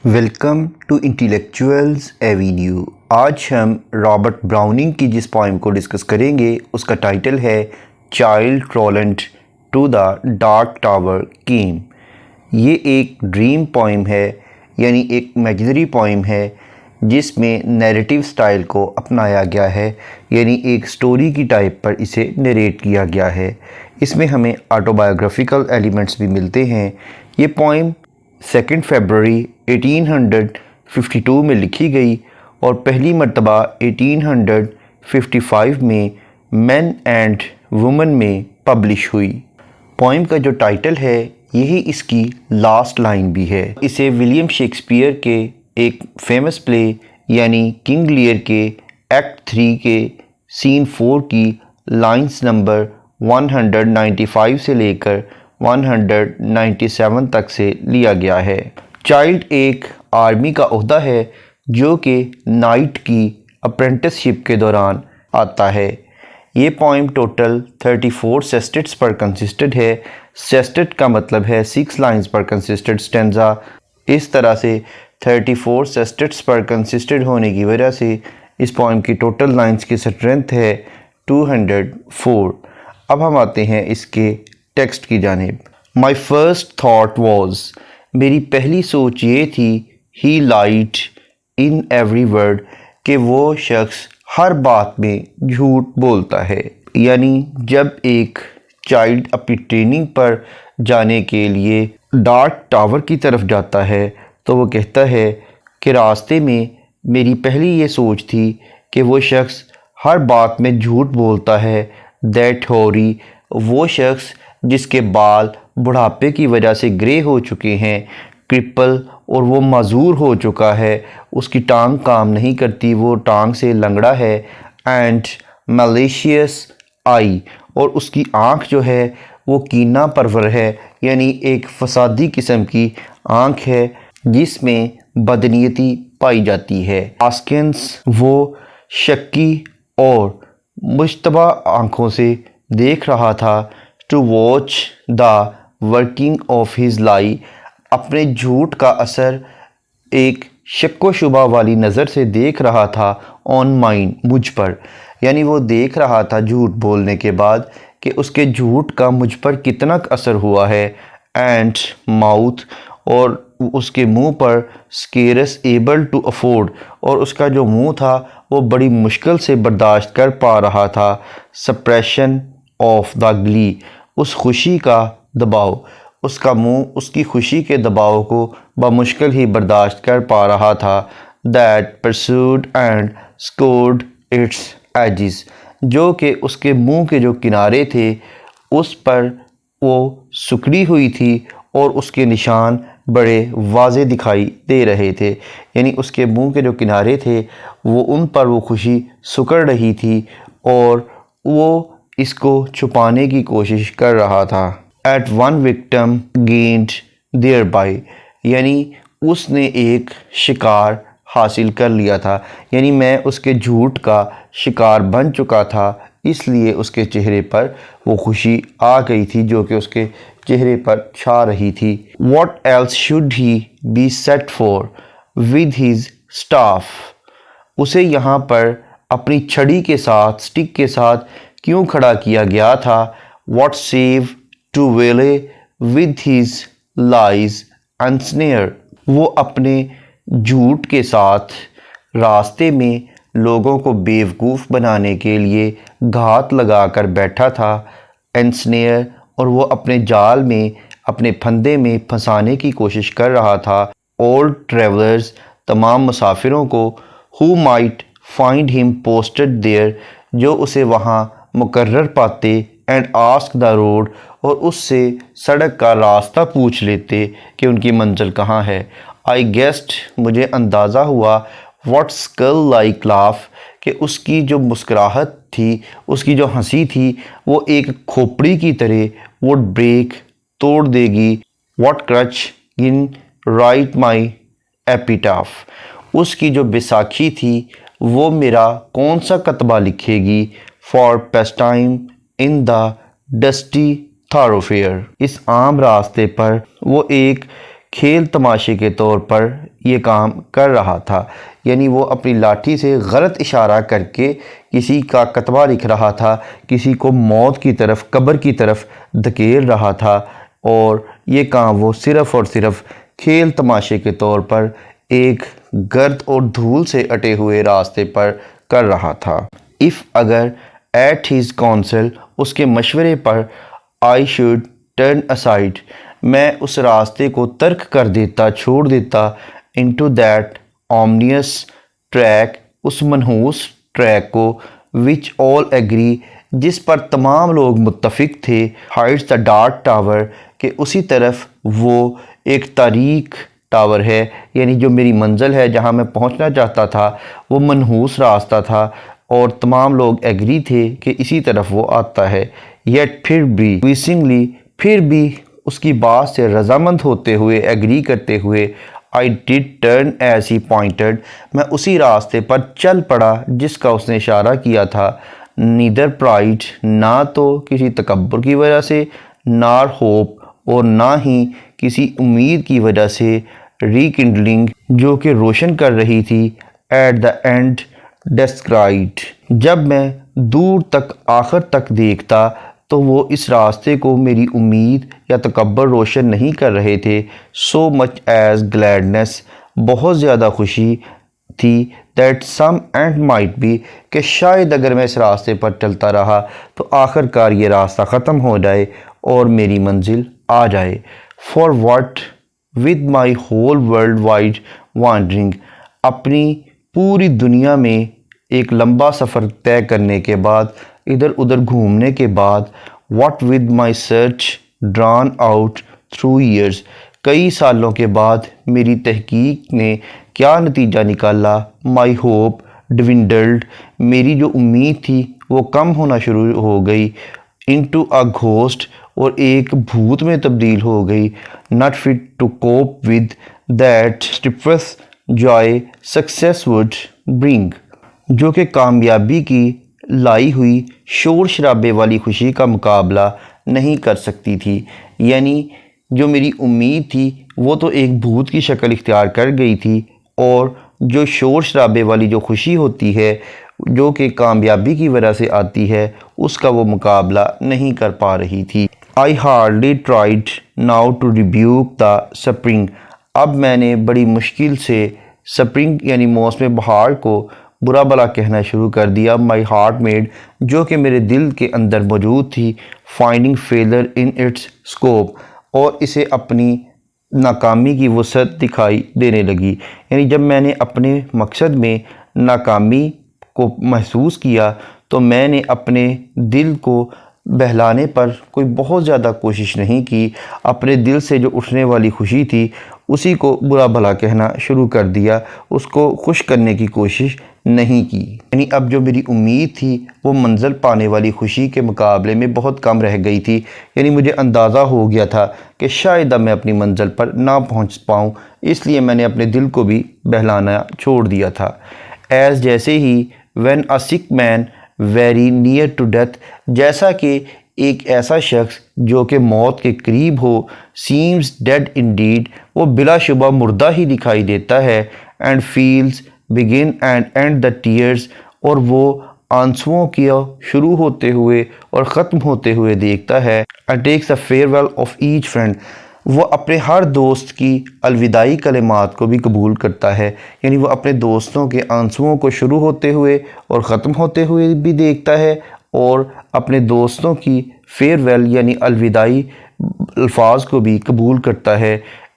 Welcome to intellectuals Avenue. आज हम Robert browning की जिस पोइम को डिस्कस करेंगे उसका टाइटल है Childe Roland to the dark tower came. ये एक ड्रीम पोइम है, यानी एक इमेजिनरी पोइम है जिसमें नैरेटिव स्टाइल को अपनाया गया है, यानी एक स्टोरी की टाइप पर इसे नरेट किया गया है। इसमें हमें ऑटोबायोग्राफिकल एलिमेंट्स भी मिलते हैं। ये पोइम 2 फरवरी 1852 में लिखी गई और पहली मर्तबा 1855 में मैन एंड वुमन में पब्लिश हुई। पोइम का जो टाइटल है यही इसकी लास्ट लाइन भी है। इसे विलियम शेक्सपियर के एक फेमस प्ले यानी किंग लियर के एक्ट 3 के सीन 4 की लाइंस नंबर 195 से लेकर 197 तक से लिया गया है। चाइल्ड एक आर्मी का ओहदा है जो कि नाइट की अप्रेंटिसशिप के दौरान आता है। ये पोइम टोटल 34 सेस्टेट्स पर कंसिस्टेड है। सेस्टेट का मतलब है 6 लाइंस पर कंसिस्टेड स्टेंजा। इस तरह से 34 सेस्टेट्स पर कंसिस्टेड होने की वजह से इस पोइम की टोटल लाइंस की स्ट्रेंथ है 204। अब हम आते हैं इसके टेक्स्ट की जानिब। माई फर्स्ट थाट वॉज, मेरी पहली सोच ये थी, ही लाइड इन एवरी वर्ड, कि वो शख्स हर बात में झूठ बोलता है। यानी जब एक चाइल्ड अपनी ट्रेनिंग पर जाने के लिए डार्क टावर की तरफ जाता है तो वो कहता है कि रास्ते में मेरी पहली ये सोच थी कि वो शख्स हर बात में झूठ बोलता है। दैट होरी, वो शख्स जिसके बाल बुढ़ापे की वजह से ग्रे हो चुके हैं, क्रिपल और वो माजूर हो चुका है, उसकी टांग काम नहीं करती, वो टांग से लंगड़ा है। एंड मलेशियस आई, और उसकी आँख जो है वो कीना परवर है, यानी एक फसादी किस्म की आँख है जिसमें बदनीयती पाई जाती है। आस्किंस, वो शक्की और मुश्तबा आँखों से देख रहा था। To watch the working of his lie, अपने झूठ का असर एक शक्को शुबा वाली नज़र से देख रहा था। ऑन माइंड, मुझ पर, यानी वो देख रहा था झूठ बोलने के बाद कि उसके झूठ का मुझ पर कितना असर हुआ है। एंड माउथ, और उसके मुंह पर स्केरस एबल टू अफोर्ड, और उसका जो मुंह था वो बड़ी मुश्किल से बर्दाश्त कर पा रहा था। सप्रेशन ऑफ द ग्ली, उस खुशी का दबाव, उसका मुंह उसकी खुशी के दबाव को बमुश्किल ही बर्दाश्त कर पा रहा था। That pursued and scored its edges, जो कि उसके मुंह के जो किनारे थे उस पर वो सुकड़ी हुई थी और उसके निशान बड़े वाज़े दिखाई दे रहे थे। यानी उसके मुंह के जो किनारे थे वो उन पर वो खुशी सुकड़ रही थी और वो इसको छुपाने की कोशिश कर रहा था। At one victim gained thereby, यानी उसने एक शिकार हासिल कर लिया था, यानी मैं उसके झूठ का शिकार बन चुका था, इसलिए उसके चेहरे पर वो खुशी आ गई थी जो कि उसके चेहरे पर छा रही थी। What else should he be set for with his staff, उसे यहाँ पर अपनी छड़ी के साथ, स्टिक के साथ क्यों खड़ा किया गया था। What save to waylay with his lies and snare, वो अपने झूठ के साथ रास्ते में लोगों को बेवकूफ़ बनाने के लिए घात लगाकर बैठा था। एंड स्नेयर, और वो अपने जाल में, अपने फंदे में फंसाने की कोशिश कर रहा था। ओल्ड ट्रेवलर्स, तमाम मुसाफिरों को, who might find him posted there, जो उसे वहाँ मुकर्रर पाते। एंड आस्क द रोड, और उससे सड़क का रास्ता पूछ लेते कि उनकी मंजिल कहाँ है। आई गेस्ट, मुझे अंदाज़ा हुआ। व्हाट स्कल लाइक लाफ, कि उसकी जो मुस्कुराहट थी, उसकी जो हंसी थी वो एक खोपड़ी की तरह वुड ब्रेक, तोड़ देगी। What crutch in write my epitaph, उसकी जो बैसाखी थी वो मेरा कौन सा कतबा लिखेगी। For pastime in the dusty thoroughfare, इस आम रास्ते पर वो एक खेल तमाशे के तौर पर ये काम कर रहा था। यानी वो अपनी लाठी से गलत इशारा करके किसी का कतबा लिख रहा था, किसी को मौत की तरफ, कब्र की तरफ धकेल रहा था, और ये काम वो सिर्फ़ और सिर्फ खेल तमाशे के तौर पर एक गर्द और धूल से अटे हुए रास्ते पर कर रहा था। इफ़ अगर एट हीज़ काउंसिल, उसके मशवरे पर, आई शुड टर्न असाइड, मैं उस रास्ते को तर्क कर देता, छोड़ देता, इनटू दैट ओमनियस ट्रैक, उस मनहूस ट्रैक को, विच ऑल एग्री, जिस पर तमाम लोग मुत्तफिक थे, हाइट्स द डार्क टावर, के उसी तरफ वो एक तारीक टावर है, यानी जो मेरी मंजिल है, जहाँ मैं पहुँचना चाहता था, वो मनहूस रास्ता था और तमाम लोग एग्री थे कि इसी तरफ वो आता है। येट फिर भी विसिंगली, फिर भी उसकी बात से रजामंद होते हुए, एग्री करते हुए, I did turn as he pointed, मैं उसी रास्ते पर चल पड़ा जिसका उसने इशारा किया था। नीदर प्राइड, ना तो किसी तकब्बुर की वजह से, नार होप, और ना ही किसी उम्मीद की वजह से, रिकिंडलिंग, जो कि रोशन कर रही थी, एट द एंड डिस्क्राइड, जब मैं दूर तक, आखिर तक देखता तो वो इस रास्ते को मेरी उम्मीद या तकब्बर रोशन नहीं कर रहे थे। सो मच एज ग्लैडनेस, बहुत ज़्यादा खुशी थी, that some end might be, कि शायद अगर मैं इस रास्ते पर चलता रहा तो आखिरकार ये रास्ता ख़त्म हो जाए और मेरी मंजिल आ जाए। For what with my whole world wide wandering, अपनी पूरी दुनिया में एक लंबा सफ़र तय करने के बाद, इधर उधर घूमने के बाद, what with my search drawn out through years, कई सालों के बाद मेरी तहकीक ने क्या नतीजा निकाला। माई होप डिविंडल्ड, मेरी जो उम्मीद थी वो कम होना शुरू हो गई। इनटू अ घोस्ट, और एक भूत में तब्दील हो गई। Not fit to cope with that obstreperous joy success would bring, जो कि कामयाबी की लाई हुई शोर शराबे वाली खुशी का मुकाबला नहीं कर सकती थी। यानी जो मेरी उम्मीद थी वो तो एक भूत की शक्ल इख्तियार कर गई थी, और जो शोर शराबे वाली जो खुशी होती है, जो कि कामयाबी की वजह से आती है, उसका वो मुकाबला नहीं कर पा रही थी। I hardly tried now to rebuke the spring, अब मैंने बड़ी मुश्किल से स्प्रिंग यानी मौसम बहार को बुरा भला कहना शुरू कर दिया। माई हार्ट मेड, जो कि मेरे दिल के अंदर मौजूद थी, finding failure in its scope, और इसे अपनी नाकामी की वसअत दिखाई देने लगी। यानी जब मैंने अपने मकसद में नाकामी को महसूस किया तो मैंने अपने दिल को बहलाने पर कोई बहुत ज़्यादा कोशिश नहीं की, अपने दिल से जो उठने वाली खुशी थी उसी को बुरा भला कहना शुरू कर दिया, उसको खुश करने की कोशिश नहीं की। यानी अब जो मेरी उम्मीद थी वो मंजिल पाने वाली खुशी के मुकाबले में बहुत कम रह गई थी। यानी मुझे अंदाज़ा हो गया था कि शायद अब मैं अपनी मंजिल पर ना पहुंच पाऊं, इसलिए मैंने अपने दिल को भी बहलाना छोड़ दिया था। एज़, जैसे ही, when a sick man very near to death, जैसा कि एक ऐसा शख्स जो कि मौत के करीब हो, सीम्स डेड इंडीड, वो बिलाशुबा मुर्दा ही दिखाई देता है, and feels begin and and the tears, और वो आंसुओं की शुरू होते हुए और ख़त्म होते हुए देखता है। And takes a farewell of each friend, वो अपने हर दोस्त की अलविदाई कलिमात को भी कबूल करता है। यानी वो अपने दोस्तों के आंसुओं को शुरू होते हुए और ख़त्म होते हुए भी देखता है, और अपने दोस्तों की फेयरवेल यानी अलविदाई अल्फाज को भी कबूल करता है।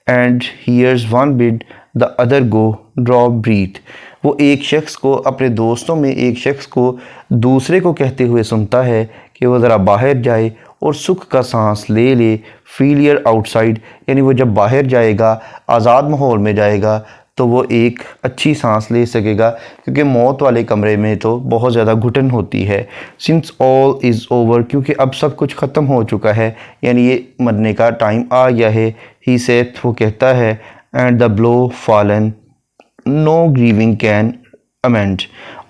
And here's one bid the other go draw breath, वो एक शख्स को, अपने दोस्तों में एक शख्स को दूसरे को कहते हुए सुनता है कि वो ज़रा बाहर जाए और सुख का सांस ले ले। फीलियर आउटसाइड, यानी वो जब बाहर जाएगा, आज़ाद माहौल में जाएगा, तो वो एक अच्छी सांस ले सकेगा, क्योंकि मौत वाले कमरे में तो बहुत ज़्यादा घुटन होती है। सिंस ऑल इज़ ओवर, क्योंकि अब सब कुछ ख़त्म हो चुका है, यानी ये मरने का टाइम आ गया है। ही सेथ, वो कहता है, and the blow fallen no grieving can amend,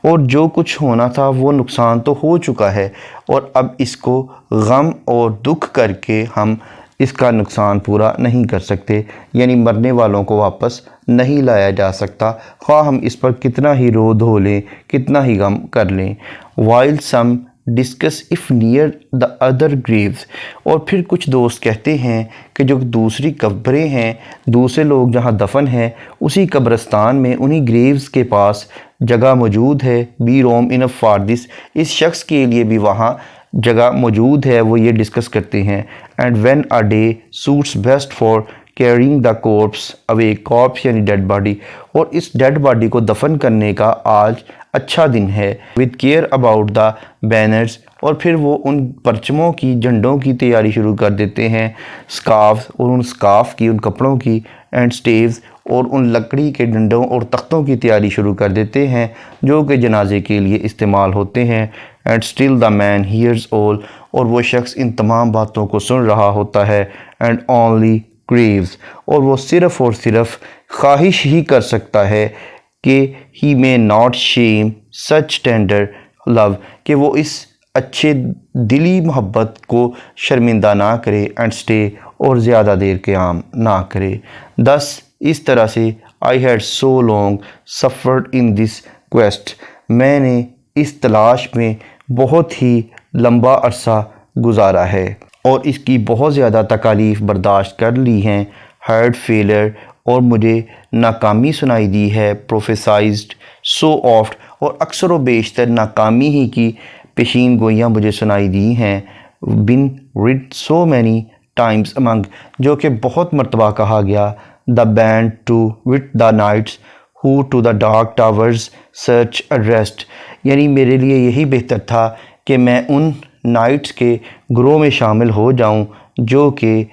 और जो कुछ होना था वो नुकसान तो हो चुका है, और अब इसको गम और दुख करके हम इसका नुकसान पूरा नहीं कर सकते, यानी मरने वालों को वापस नहीं लाया जा सकता, ख़्वाह हम इस पर कितना ही रो धो लें, कितना ही गम कर लें। While some discuss if near the other graves, और फिर कुछ दोस्त कहते हैं कि जो दूसरी कब्रें हैं, दूसरे लोग जहां दफन हैं, उसी कब्रस्तान में उन्हीं ग्रेव्स के पास जगह मौजूद है। Be room enough for this, इस शख्स के लिए भी वहाँ जगह मौजूद है, वो ये डिस्कस करते हैं। And when a day suits best for carrying the corps away, corps यानी डेड बॉडी, और इस डेड बॉडी को दफन करने का आज अच्छा दिन है। With care about the banners, और फिर वो उन परचमों की, झंडों की तैयारी शुरू कर देते हैं। स्कार्फ, और उन स्कार्फ की, उन कपड़ों की। एंड स्टेव्स, और उन लकड़ी के डंडों और तख्तों की तैयारी शुरू कर देते हैं जो कि जनाजे के लिए इस्तेमाल होते हैं। And still the man hears all, और वो शख्स इन तमाम बातों को सुन रहा होता है। एंड ओनली क्रेव्स, और वो सिर्फ़ और सिर्फ ख्वाहिश ही कर सकता है कि he may not shame such tender love, कि वो इस अच्छे दिली मोहब्बत को शर्मिंदा ना करे। एंड स्टे, और ज़्यादा देर क़याम ना करे। दस, इस तरह से I had so long suffered in this quest, मैंने इस तलाश में बहुत ही लंबा अरसा गुजारा है और इसकी बहुत ज़्यादा तकालीफ़ बर्दाश्त कर ली हैं। हार्ट फेलियर, और मुझे नाकामी सुनाई दी है। प्रोफेसाइज्ड सो ऑफ्ट, और अक्सर व बेशतर नाकामी ही की पेशीन गोइयाँ मुझे सुनाई दी हैं। Been writ so many times among, जो कि बहुत मरतबा कहा गया। The band to wit the knights who to the dark tower's search addressed, यानी मेरे लिए यही बेहतर था कि मैं उन नाइट्स के ग्रोह में शामिल हो जाऊं जो कि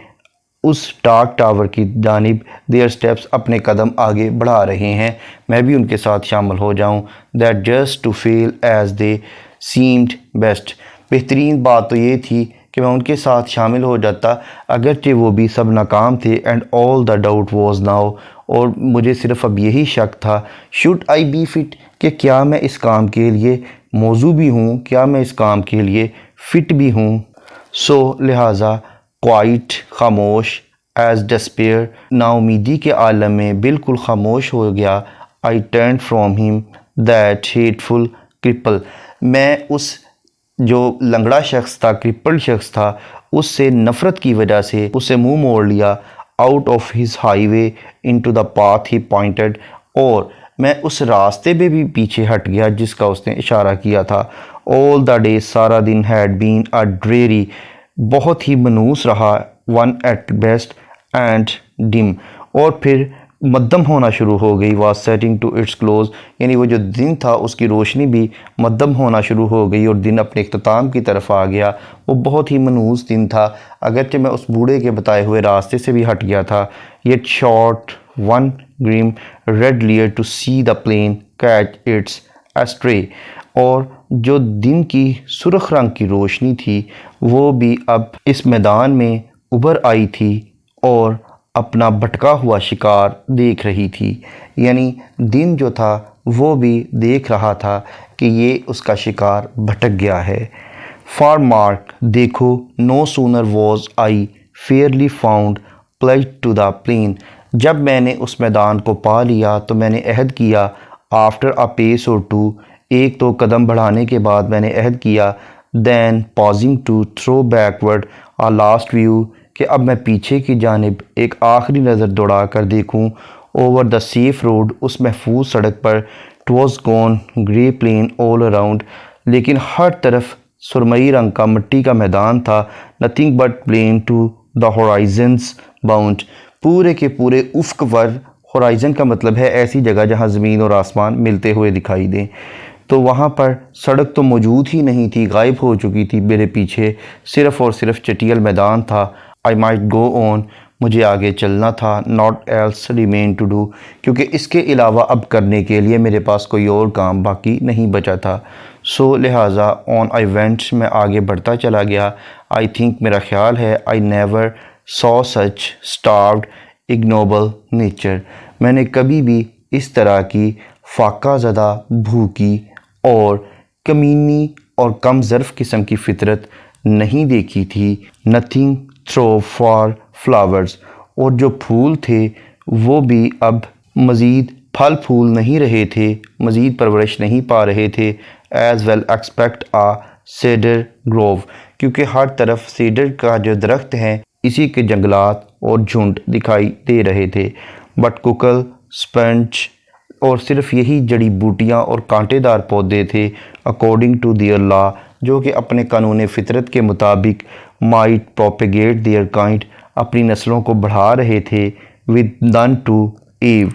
उस डार्क टावर की जानिब देयर स्टेप्स, अपने कदम आगे बढ़ा रहे हैं, मैं भी उनके साथ शामिल हो जाऊं। That just to feel as they seemed best, बेहतरीन बात तो ये थी कि मैं उनके साथ शामिल हो जाता अगरचे वो भी सब नाकाम थे। And all the doubt was now, और मुझे सिर्फ अब यही शक था, शुड आई बी फिट, कि क्या मैं इस काम के लिए मौजू भी हूँ, क्या मैं इस काम के लिए फ़िट भी हूँ। सो लिहाजा क्वाइट खामोश एज डिस्पेयर, नाउमीदी के आलम में बिल्कुल खामोश हो गया। I turn from him that hateful cripple, मैं उस जो लंगड़ा शख्स था, क्रिपल्ड शख्स था, उससे नफ़रत की वजह से उससे मुंह मोड़ लिया। Out of his highway into the path he pointed, और मैं उस रास्ते पे भी पीछे हट गया जिसका उसने इशारा किया था। ऑल द डे, सारा दिन हैड बीन अ ड्रेरी, बहुत ही मनूस रहा। One at best and dim, और फिर मध्यम होना शुरू हो गई। Was settling to its close, यानी वो जो दिन था उसकी रोशनी भी मध्यम होना शुरू हो गई और दिन अपने इख्तिताम की तरफ आ गया। वो बहुत ही मनहूस दिन था, अगरचे मैं उस बूढ़े के बताए हुए रास्ते से भी हट गया था। Yet shot one grim red leer to see the plain catch its estray, और जो दिन की सुर्ख रंग की रोशनी थी वो भी अब इस मैदान में उभर आई थी और अपना भटका हुआ शिकार देख रही थी। यानी दिन जो था वो भी देख रहा था कि ये उसका शिकार भटक गया है। फॉर मार्क, देखो, no sooner was I fairly found pledged to the plain, जब मैंने उस मैदान को पा लिया तो मैंने अहद किया। After a pace or two, एक तो कदम बढ़ाने के बाद मैंने अहद किया। Than pausing to throw backward a last view, कि अब मैं पीछे की जानिब एक आखिरी नज़र दौड़ा कर देखूँ। ओवर द सेफ रोड, उस महफूज सड़क पर। Toss gone grey plain all around, लेकिन हर तरफ सुरमई रंग का मिट्टी का मैदान था। Nothing but plain to the horizon's bound, पूरे के पूरे उफ़्क़ पर। होराइज़न का मतलब है ऐसी जगह जहाँ ज़मीन और आसमान मिलते हुए दिखाई दें। तो वहाँ पर सड़क तो मौजूद ही नहीं थी, गायब हो चुकी थी। मेरे पीछे सिर्फ़ और सिर्फ चटियल मैदान था। आई माइट गो ऑन, मुझे आगे चलना था। Naught else remain to do, क्योंकि इसके अलावा अब करने के लिए मेरे पास कोई और काम बाकी नहीं बचा था। सो लिहाजा ऑन आई वेंट, मैं आगे बढ़ता चला गया। आई थिंक, मेरा ख्याल है, I never saw such starved ignoble nature, मैंने कभी भी इस तरह की फाका ज़दा, भूखी और कमीनी और कम ज़र्फ़ किस्म की फ़ितरत नहीं देखी थी। नथिंग थ्रो फॉर फ्लावर्स, और जो फूल थे वो भी अब मज़ीद फल फूल नहीं रहे थे, मज़ीद परवरिश नहीं पा रहे थे। एज़ वेल एक्सपेक्ट आ सेडर ग्रोव, क्योंकि हर तरफ सीडर का जो दरख्त है इसी के जंगलात और झुंड दिखाई दे रहे थे। बट कुकल स्पंज, और सिर्फ यही जड़ी बूटियाँ और कांटेदार पौधे थे अकॉर्डिंग टू दियर लॉ, जो कि अपने कानून फितरत के मुताबिक माइट प्रोपेगेट दियर काइंड, अपनी नस्लों को बढ़ा रहे थे विद नन टू ईव,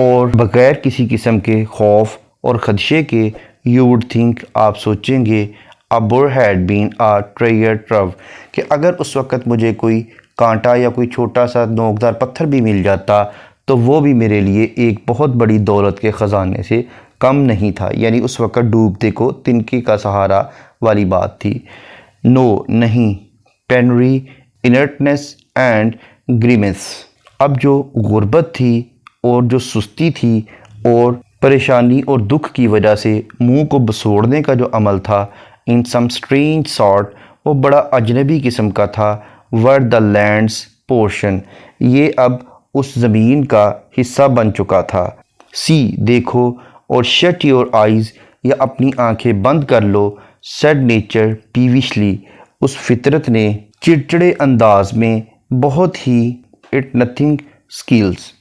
और बग़ैर किसी किस्म के खौफ और ख़दशे के। यू वुड थिंक, आप सोचेंगे, अ बुर हैड बीन आ ट्रेयर ट्रव, कि अगर उस वक़्त मुझे कोई कांटा या कोई छोटा सा नोकदार पत्थर भी मिल जाता तो वो भी मेरे लिए एक बहुत बड़ी दौलत के ख़जाने से कम नहीं था। यानी उस वक़्त डूबते को तिनके का सहारा वाली बात थी। नो नहीं, पेनरी इनर्टनेस एंड ग्रीमेंस, अब जो गुर्बत थी और जो सुस्ती थी और परेशानी और दुख की वजह से मुंह को बसोड़ने का जो अमल था, इन सम स्ट्रेंज सॉर्ट, वो बड़ा अजनबी किस्म का था। वर द लैंड्स पोर्शन, ये अब उस ज़मीन का हिस्सा बन चुका था। सी देखो, और शट योर आइज़, या अपनी आंखें बंद कर लो। सेड नेचर पीविशली, उस फितरत ने चिड़चिड़े अंदाज में बहुत ही, इट नथिंग स्किल्स,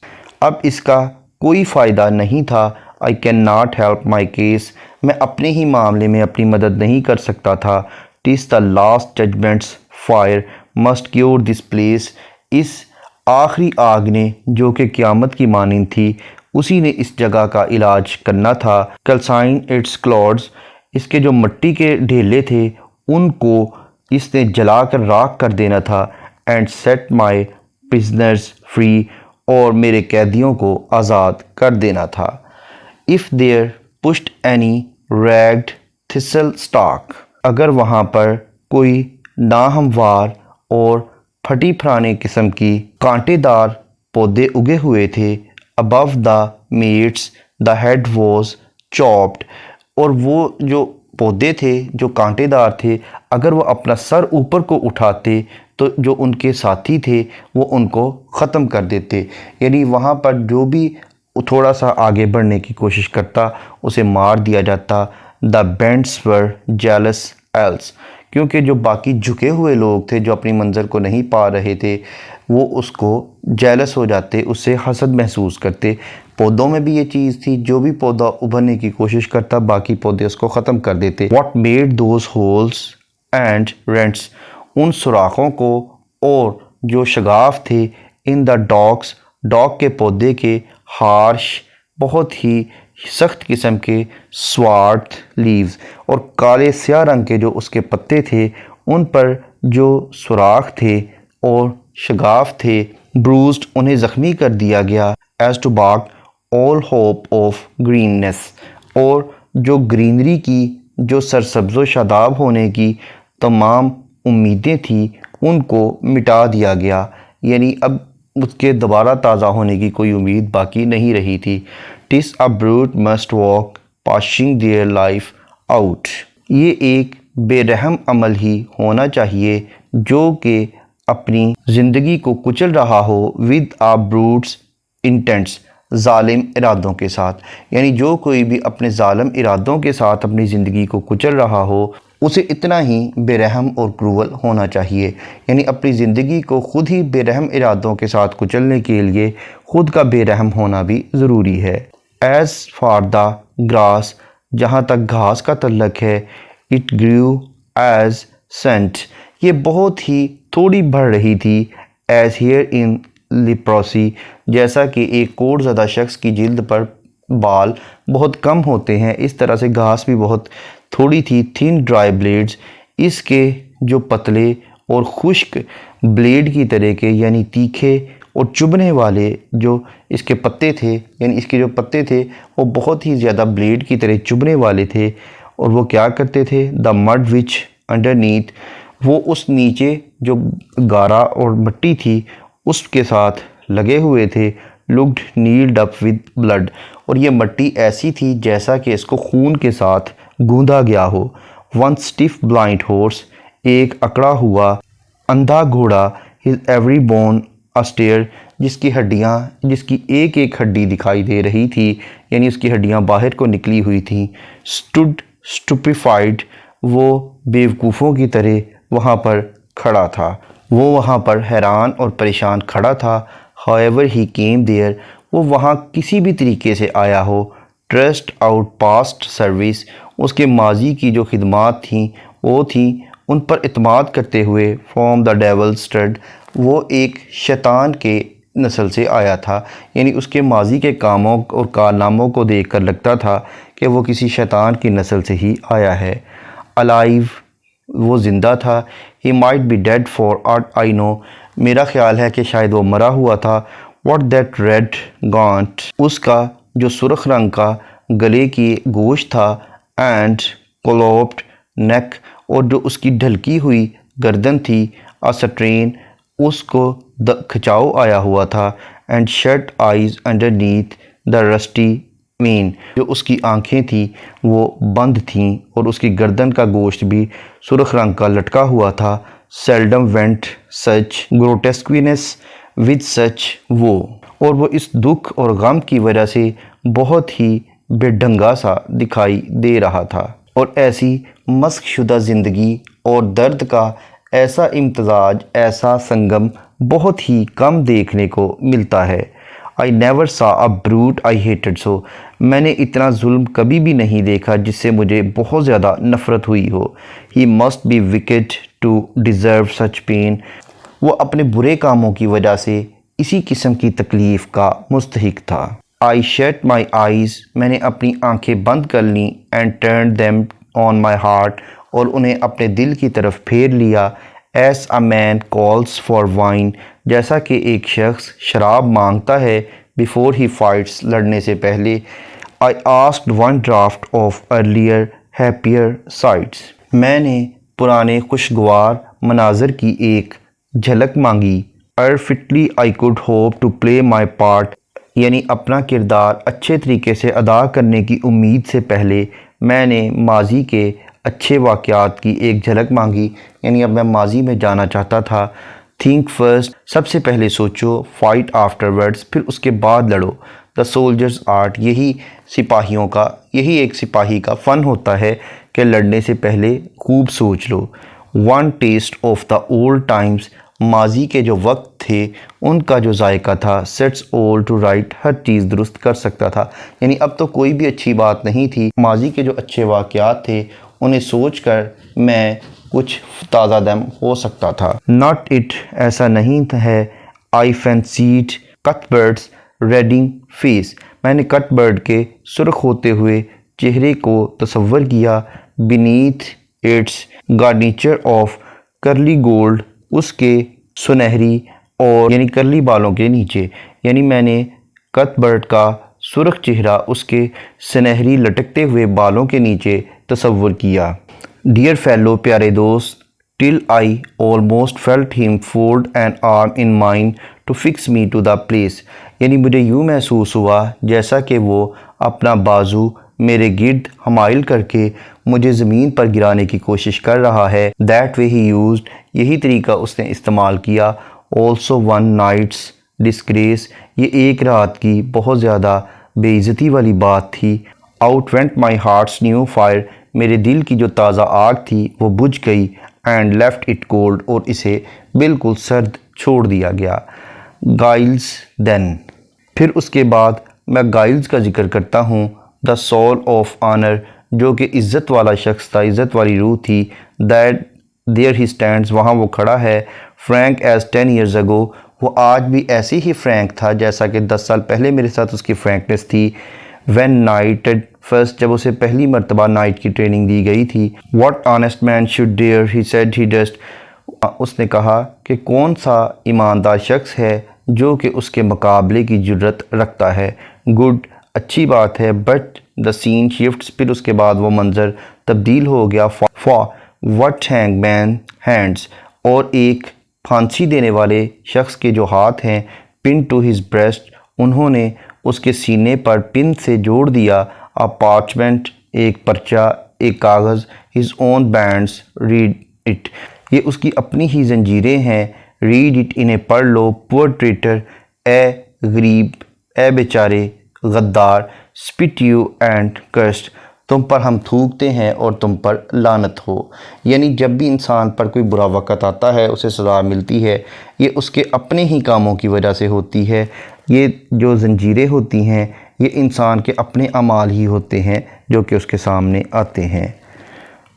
अब इसका कोई फ़ायदा नहीं था। I can not help my case, मैं अपने ही मामले में अपनी मदद नहीं कर सकता था। TISS the last judgements fire must cure this place, इस आखिरी आग ने जो कि क़यामत की मानिंद थी, उसी ने इस जगह का इलाज करना था। कलसाइन इट्स क्लॉड्स, इसके जो मिट्टी के ढेले थे उनको इसने जलाकर राख कर देना था। And set my prisoners free, और मेरे कैदियों को आज़ाद कर देना था। If there pushed any ragged thistle stalk, अगर वहाँ पर कोई नाहमवार और फटी फराने किस्म की कांटेदार पौधे उगे हुए थे। Above the meets the head was chopped, और वो जो पौधे थे जो कांटेदार थे, अगर वो अपना सर ऊपर को उठाते तो जो उनके साथी थे वो उनको ख़त्म कर देते। यानी वहाँ पर जो भी थोड़ा सा आगे बढ़ने की कोशिश करता उसे मार दिया जाता। The bents were jealous else, क्योंकि जो बाकी झुके हुए लोग थे जो अपनी मंज़र को नहीं पा रहे थे वो उसको जेलस हो जाते, उससे हसद महसूस करते। पौधों में भी ये चीज़ थी, जो भी पौधा उभरने की कोशिश करता बाकी पौधे उसको ख़त्म कर देते। What made those holes and rents, उन सुराखों को और जो शगाफ थे इन द डॉग्स, डॉग के पौधे के, हार्श, बहुत ही सख्त किस्म के, स्वार्थ लीव्स, और काले स्याह रंग के जो उसके पत्ते थे उन पर जो सुराख थे और शगाफ थे, ब्रूज्ड, उन्हें ज़ख्मी कर दिया गया। As to baulk all hope of greenness, और जो ग्रीनरी की, जो सरसब्ज़ो शादाब होने की तमाम उम्मीदें थी उनको मिटा दिया गया। यानी अब उसके दोबारा ताज़ा होने की कोई उम्मीद बाकी नहीं रही थी। TISS a brute must walk passing their life out, ये एक बेरहम अमल ही होना चाहिए जो कि अपनी ज़िंदगी को कुचल रहा हो विद आ ब्रूट्स इंटेंट्स, ज़ालिम इरादों के साथ। यानी जो कोई भी अपने ज़ालिम इरादों के साथ अपनी ज़िंदगी को कुचल रहा हो उसे इतना ही बेरहम और क्रूअल होना चाहिए। यानी अपनी ज़िंदगी को ख़ुद ही बेरहम इरादों के साथ कुचलने के लिए ख़ुद का बेरहम होना भी ज़रूरी है। एज़ फार द ग्रास, जहाँ तक घास का तल्लक है, इट ग्रू एज सेंट, ये बहुत ही थोड़ी बढ़ रही थी। एज हेयर इन लिप्रोसी, जैसा कि एक कोढ़ ज़दा शख्स की जिल्द पर बाल बहुत कम होते हैं, इस तरह से घास भी बहुत थोड़ी थी। थिन ड्राई ब्लेड्स, इसके जो पतले और खुश्क ब्लेड की तरह के, यानी तीखे और चुभने वाले जो इसके पत्ते थे, यानी इसके जो पत्ते थे वो बहुत ही ज़्यादा ब्लेड की तरह चुभने वाले थे। और वो क्या करते थे, द मड विच अंडरनीथ, वो उस नीचे जो गारा और मिट्टी थी उसके साथ लगे हुए थे। Looked nailed up with blood, और ये मिट्टी ऐसी थी जैसा कि इसको खून के साथ गूंदा गया हो। वन स्टिफ ब्लाइंड हॉर्स, एक अकड़ा हुआ अंधा घोड़ा, हिज एवरी बोन अस्टेयर, जिसकी एक एक हड्डी दिखाई दे रही थी, यानी उसकी हड्डियां बाहर को निकली हुई थी। स्टूड स्टूपिफाइड, वो बेवकूफ़ों की तरह वहाँ पर खड़ा था। वो वहाँ पर हैरान और परेशान खड़ा था। हाउएवर ही केम देयर, वो वहाँ किसी भी तरीके से आया हो। ट्रस्ट आउट पास्ट सर्विस, उसके माजी की जो खिदमात थीं वो थी उन पर इत्माद करते हुए। फ्रॉम द डेवल स्टड, वो एक शैतान के नस्ल से आया था, यानी उसके माजी के कामों और कारनामों को देखकर लगता था कि वो किसी शैतान की नस्ल से ही आया है। अलाइव, वो ज़िंदा था। He might be dead for aught I know, मेरा ख्याल है कि शायद वो मरा हुआ था। व्हाट दैट रेड गॉन्ट, उसका जो सुर्ख रंग का गले की गोश्त था। एंड कोलोप्ड नेक, और जो उसकी ढलकी हुई गर्दन थी। अ स्ट्रेन, उसको खिंचाव आया हुआ था। And shut eyes underneath the rusty mean, जो उसकी आंखें थी वो बंद थीं और उसकी गर्दन का गोश्त भी सुर्ख रंग का लटका हुआ था। Seldom went such grotesqueness with such, और वो इस दुख और गम की वजह से बहुत ही बेढंगा सा दिखाई दे रहा था। और ऐसी मस्कशुदा ज़िंदगी और दर्द का ऐसा इम्तजाज, ऐसा संगम बहुत ही कम देखने को मिलता है। आई नेवर सा अ ब्रूट आई हेटेड सो, मैंने इतना जुल्म कभी भी नहीं देखा जिससे मुझे बहुत ज़्यादा नफ़रत हुई हो। He must be wicked to deserve such pain, वो अपने बुरे कामों की वजह से इसी किस्म की तकलीफ़ का मुस्तहिक था। आई शट माई आइज़, मैंने अपनी आंखें बंद कर लीं। And turn them on my heart, और उन्हें अपने दिल की तरफ फेर लिया। S a man calls for wine, जैसा कि एक शख्स शराब मांगता है। बिफोर ही फाइट्स, लड़ने से पहले। I asked one draught of earlier happier sights, मैंने पुराने खुशगवार मनाजर की एक झलक मांगी। Or fitly I could hope to play my part, यानी अपना किरदार अच्छे तरीके से अदा करने की उम्मीद से पहले मैंने माजी के अच्छे वाक़यात की एक झलक मांगी, यानी अब मैं माजी में जाना चाहता था। थिंक फर्स्ट, सबसे पहले सोचो। फाइट आफ्टरवर्ड्स, फिर उसके बाद लड़ो। द सोल्जर्स आर्ट, यही एक सिपाही का फ़न होता है कि लड़ने से पहले खूब सोच लो। One taste of the old times, माजी के जो वक्त थे उनका जो जायका था। सेट्स ऑल टू राइट, हर चीज़ दुरुस्त कर सकता था, यानी अब तो कोई भी अच्छी बात नहीं थी। माजी के जो अच्छे वाक़यात थे उन्हें सोच कर मैं कुछ ताज़ा दम हो सकता था। नॉट इट, ऐसा नहीं है। आई फैंसीड कटबर्ड्स रेडिंग फेस, मैंने कटबर्ड के सुर्ख होते हुए चेहरे को तसव्वुर किया। बीनीथ इट्स गार्निचर ऑफ करली गोल्ड, उसके सुनहरी और यानी करली बालों के नीचे, यानी मैंने कटबर्ड का सुर्ख चेहरा उसके सुनहरी लटकते हुए बालों के नीचे तसव्वुर किया। डियर फेलो, प्यारे दोस्त। Till I almost felt him fold an arm in mine to fix me to the place, यानी मुझे यूँ महसूस हुआ जैसा कि वो अपना बाजू मेरे गिर्द हमाइल करके मुझे ज़मीन पर गिराने की कोशिश कर रहा है। दैट वे ही यूज्ड, यही तरीका उसने इस्तेमाल किया। ऑल्सो वन नाइट्स डिस्ग्रेस, ये एक रात की बहुत ज़्यादा बेइज्जती वाली बात थी। आउट वेंट माई हार्ट्स न्यू फायर, मेरे दिल की जो ताज़ा आग थी वो बुझ गई। एंड लेफ्ट इट कोल्ड, और इसे बिल्कुल सर्द छोड़ दिया गया। गाइल्स देन, फिर उसके बाद मैं गाइल्स का जिक्र करता हूँ। द सोल ऑफ ऑनर, जो कि इज़्ज़त वाला शख्स था, इज़्ज़त वाली रूह थी। दैट देयर ही स्टैंड्स, वहाँ वो खड़ा है। फ्रैंक एज 10 years ago, वो आज भी ऐसे ही फ्रैंक था जैसा कि 10 साल पहले मेरे साथ उसकी फ्रैंकनेस थी। व्हेन नाइटेड फर्स्ट, जब उसे पहली मरतबा नाइट की ट्रेनिंग दी गई थी। What honest man should dare, he said he durst, उसने कहा कि कौन सा ईमानदार शख्स है जो कि उसके मुकाबले की जुर्रत रखता है। गुड, अच्छी बात है। बट द सीन शिफ्ट्स, फिर उसके बाद वो मंजर तब्दील हो गया। For what hang man hands, और एक फांसी देने वाले शख्स के जो हाथ हैं। पिन टू हिज ब्रेस्ट, उन्होंने उसके सीने पर पिन से जोड़ दिया। अ पार्चमेंट, एक पर्चा, एक कागज़। His own bands read it, ये उसकी अपनी ही जंजीरें हैं। रीड इट इन ए पढ़ लो, पुअर ट्रेटर, ए गरीब, ए बेचारे, गद्दार, स्पिट यू एंड कर्स्ट, तुम पर हम थूकते हैं और तुम पर लानत हो। यानी जब भी इंसान पर कोई बुरा वक़्त आता है उसे सज़ा मिलती है, ये उसके अपने ही कामों की वजह से होती है। ये जो जंजीरें होती हैं ये इंसान के अपने अमाल ही होते हैं जो कि उसके सामने आते हैं।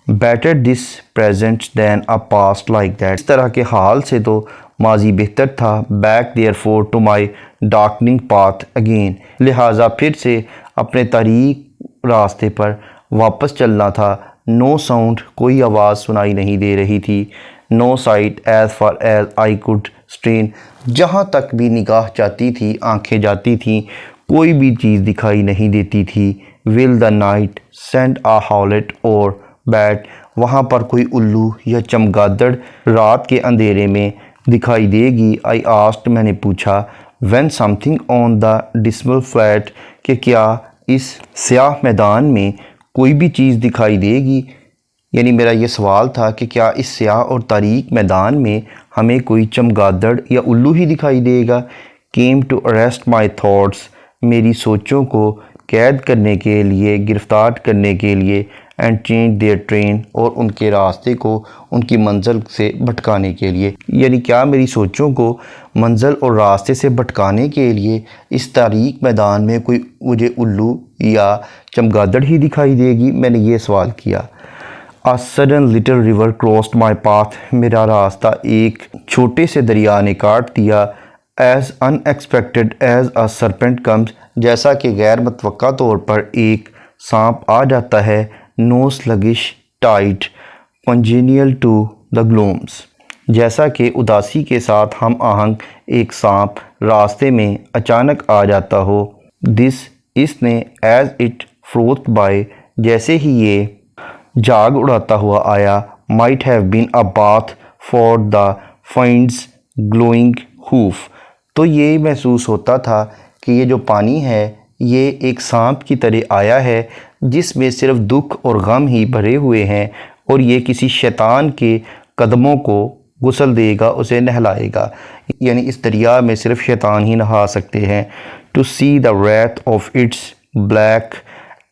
Better this present than a past like that, इस तरह के हाल से तो माजी बेहतर था। Back there for to my darkening path again, लिहाजा फिर से अपने तारीक रास्ते पर वापस चलना था। नो साउंड, कोई आवाज़ सुनाई नहीं दे रही थी। No sight as far as I could strain, जहाँ तक भी निगाह जाती थी, आंखें जाती थीं, कोई भी चीज़ दिखाई नहीं देती थी। विल द नाइट सेंड आ हॉलेट और बैट, वहाँ पर कोई उल्लू या चमगादड़ रात के अंधेरे में दिखाई देगी। आई आस्क्ड, मैंने पूछा। When something on the dismal flat, कि क्या इस स्याह मैदान में कोई भी चीज़ दिखाई देगी। यानी मेरा ये सवाल था कि क्या इस स्याह और तारीक मैदान में हमें कोई चमगादड़ या उल्लू ही दिखाई देगा। Came to arrest my thoughts, मेरी सोचों को कैद करने के लिए, गिरफ़्तार करने के लिए। एंड चेंज देयर ट्रेन, और उनके रास्ते को उनकी मंजिल से भटकाने के लिए। यानी क्या मेरी सोचों को मंजिल और रास्ते से भटकाने के लिए इस तारीक मैदान में कोई मुझे उल्लू या चमगादड़ ही दिखाई देगी। मैंने ये सवाल किया। A sudden little river crossed my path, मेरा रास्ता एक छोटे से दरिया ने काट दिया। As unexpected as a serpent comes, जैसा कि गैर मुतवक्का तौर पर एक सांप आ जाता है। No sluggish tide congenial to the glooms, जैसा कि उदासी के साथ हम आहंग एक सांप रास्ते में अचानक आ जाता हो। दिस, इसने, एज इट फ्रोथ बाय, जैसे ही ये जाग उड़ाता हुआ आया। Might have been a bath for the fiend's glowing hoof, तो ये महसूस होता था कि ये जो पानी है ये एक सांप की तरह आया है जिसमें सिर्फ दुख और गम ही भरे हुए हैं, और ये किसी शैतान के कदमों को गुसल देगा, उसे नहलाएगा। यानी इस दरिया में सिर्फ शैतान ही नहा सकते हैं। To see the wrath of its black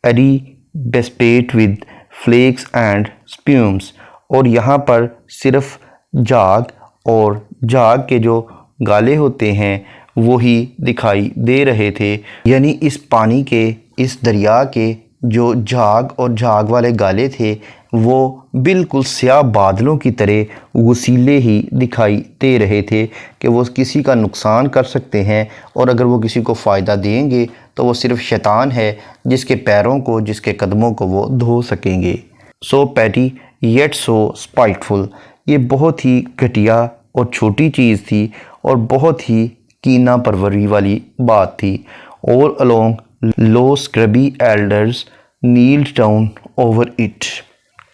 eyrie bespate with flecks and spumes, और यहाँ पर सिर्फ झाग और झाग के जो गाले होते हैं वो ही दिखाई दे रहे थे। यानी इस पानी के, इस दरिया के जो झाग और झाग वाले गाले थे वो बिल्कुल स्याह बादलों की तरह वसीले ही दिखाई दे रहे थे कि वो किसी का नुकसान कर सकते हैं, और अगर वो किसी को फ़ायदा देंगे तो वो सिर्फ शैतान है जिसके पैरों को, जिसके कदमों को वो धो सकेंगे। सो पैटी येट सो स्पाइटफुल, ये बहुत ही घटिया और छोटी चीज़ थी और बहुत ही कीना परवरी वाली बात थी। All along low scrubby alders kneeled down over it,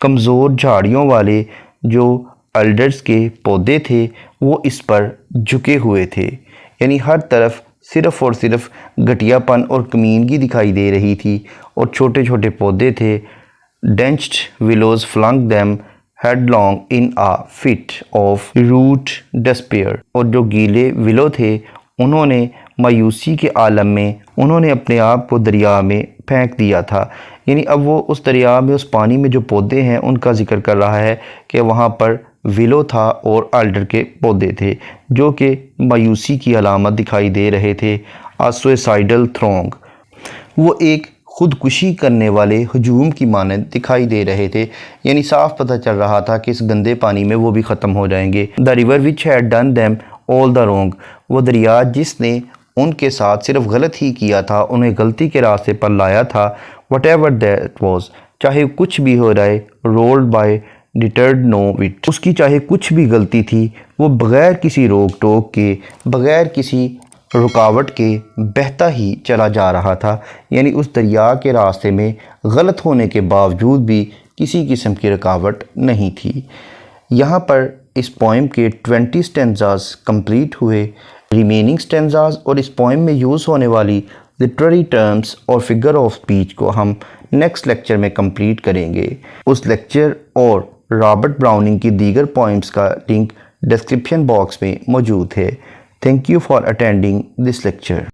कमज़ोर झाड़ियों वाले जो एल्डर्स के पौधे थे वो इस पर झुके हुए थे। यानी हर तरफ सिर्फ़ और सिर्फ घटियापन और कमीनगी दिखाई दे रही थी, और छोटे छोटे पौधे थे। Drenched willows flung them headlong in a fit of rude despair, और जो गीले विलो थे उन्होंने मायूसी के आलम में उन्होंने अपने आप को दरिया में फेंक दिया था। यानी अब वो उस दरिया में, उस पानी में जो पौधे हैं उनका जिक्र कर रहा है कि वहाँ पर विलो था और एल्डर के पौधे थे जो कि मायूसी की अलामत दिखाई दे रहे थे। आ सुसाइडल थ्रोंग, वो एक ख़ुदकुशी करने वाले हजूम की मानद दिखाई दे रहे थे। यानी साफ पता चल रहा था कि इस गंदे पानी में वो भी ख़त्म हो जाएंगे। The river which had done them all the wrong, वो दरिया जिसने उनके साथ सिर्फ गलत ही किया था, उन्हें गलती के रास्ते पर लाया था। वट एवर दैट वॉज, चाहे कुछ भी हो रहा है। रोल्ड बाय डिटर्ड नो विट, उसकी चाहे कुछ भी गलती थी वो बग़ैर किसी रोक टोक के, बग़ैर किसी रुकावट के बहता ही चला जा रहा था। यानी उस दरिया के रास्ते में गलत होने के बावजूद भी किसी किस्म की रुकावट नहीं थी। यहाँ पर इस पोइम के 20 स्टेंजास कंप्लीट हुए। रिमेनिंग स्टेंजास और इस पोइम में यूज़ होने वाली लिटरेरी टर्म्स और फिगर ऑफ स्पीच को हम नेक्स्ट लेक्चर में कंप्लीट करेंगे। उस लेक्चर और रॉबर्ट ब्राउनिंग की दीगर पोइम्स का लिंक डिस्क्रिप्शन बॉक्स में मौजूद है। Thank you for attending this lecture.